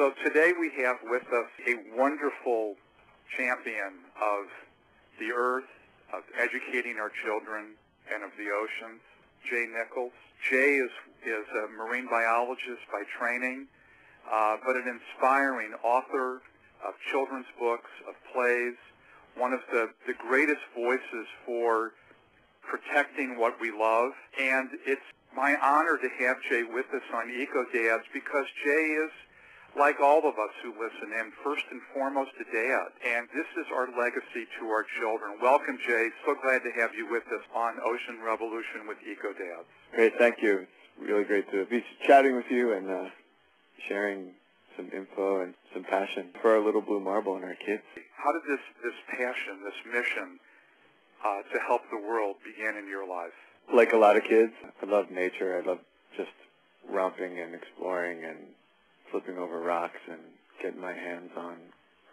So today we have with us a wonderful champion of the earth, of educating our children, and of the oceans, Jay Nichols. Jay is a marine biologist by training, but an inspiring author of children's books, of plays, one of the greatest voices for protecting what we love. And it's my honor to have Jay with us on Eco Dads, because Jay is, like all of us who listen in, first and foremost a dad. And this is our legacy to our children. Welcome, Jay. So glad to have you with us on Ocean Revolution with Eco Dads. Great, thank you. It's really great to be chatting with you and sharing some info and some passion for our little blue marble and our kids. How did this passion, this mission to help the world begin in your life? Like a lot of kids, I love nature. I love just romping and exploring and flipping over rocks and getting my hands on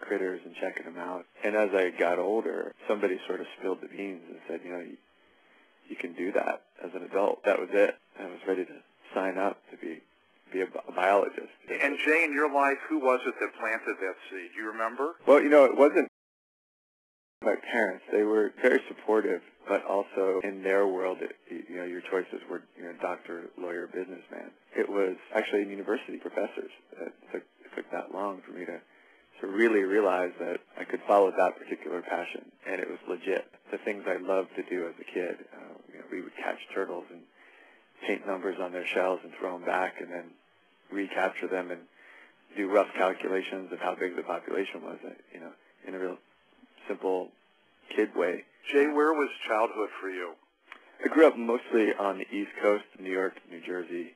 critters and checking them out. And as I got older, somebody sort of spilled the beans and said, you can do that as an adult. That was it. I was ready to sign up to be a biologist. And Jay, in your life, who was it that planted that seed? Do you remember? Well, it wasn't my parents. They were very supportive, but also in their world, your choices were, doctor, lawyer, businessman. It was actually university professors. It took that long for me to really realize that I could follow that particular passion, and it was legit. The things I loved to do as a kid, we would catch turtles and paint numbers on their shells and throw them back, and then recapture them and do rough calculations of how big the population was, in a real simple kid way. Jay, where was childhood for you? I grew up mostly on the East Coast, New York, New Jersey,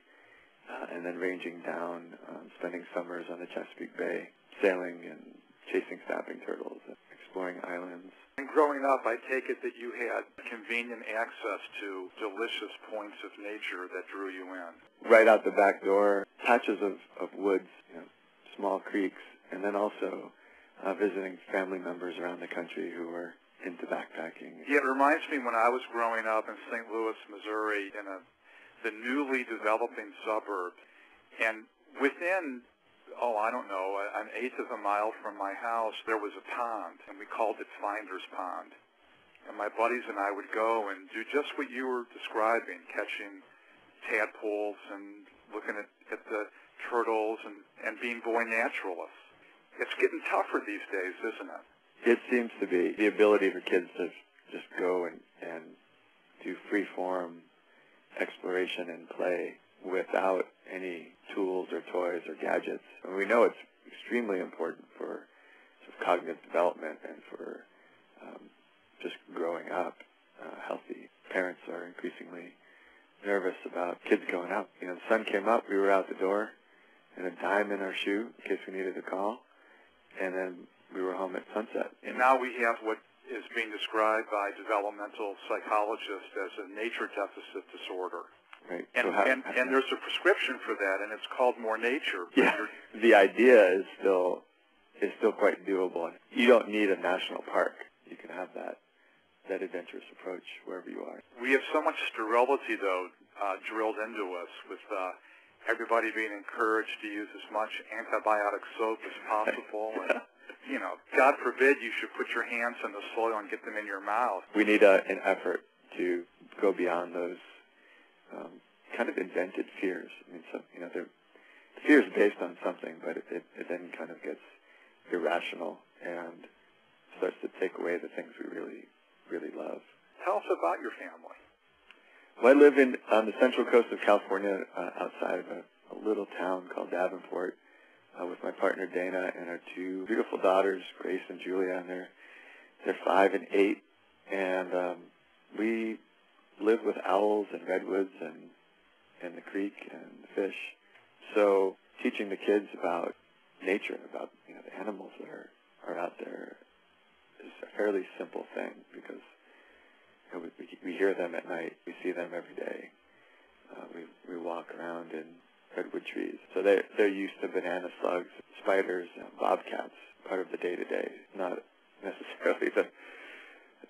and then ranging down, spending summers on the Chesapeake Bay, sailing and chasing snapping turtles, exploring islands. And growing up, I take it that you had convenient access to delicious points of nature that drew you in. Right out the back door, patches of woods, small creeks, and then also visiting family members around the country who were into backpacking. Yeah, it reminds me when I was growing up in St. Louis, Missouri, in the newly developing suburb, and within, an eighth of a mile from my house, there was a pond, and we called it Finder's Pond. And my buddies and I would go and do just what you were describing, catching tadpoles and looking at the turtles and being boy naturalists. It's getting tougher these days, isn't it? It seems to be. The ability for kids to just go and do free-form exploration and play without any tools or toys or gadgets. And we know it's extremely important for sort of cognitive development and for just growing up healthy. Parents are increasingly nervous about kids going out. The sun came up, we were out the door, and a dime in our shoe in case we needed a call, and then we were home at sunset. And now we have what is being described by developmental psychologists as a nature deficit disorder. Right. And there's a prescription for that, and it's called More Nature. Yeah. The idea is still quite doable. You don't need a national park. You can have that adventurous approach wherever you are. We have so much sterility, though, drilled into us, with everybody being encouraged to use as much antibiotic soap as possible. And, God forbid you should put your hands in the soil and get them in your mouth. We need an effort to go beyond those kind of invented fears. The fear is based on something, but it then kind of gets irrational and starts to take away the things we really, really love. Tell us about your family. Well, I live on the central coast of California, outside of a little town called Davenport, with my partner Dana and our two beautiful daughters, Grace and Julia, and they're 5 and 8, and we live with owls and redwoods and the creek and the fish. So teaching the kids about nature, about the animals that are out there, is a fairly simple thing, because we hear them at night, we see them every day. We walk around in redwood trees. So they're used to banana slugs, spiders, and bobcats, part of the day-to-day, not necessarily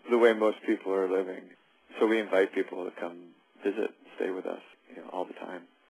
the way most people are living. So we invite people to come visit, stay with us, all the time.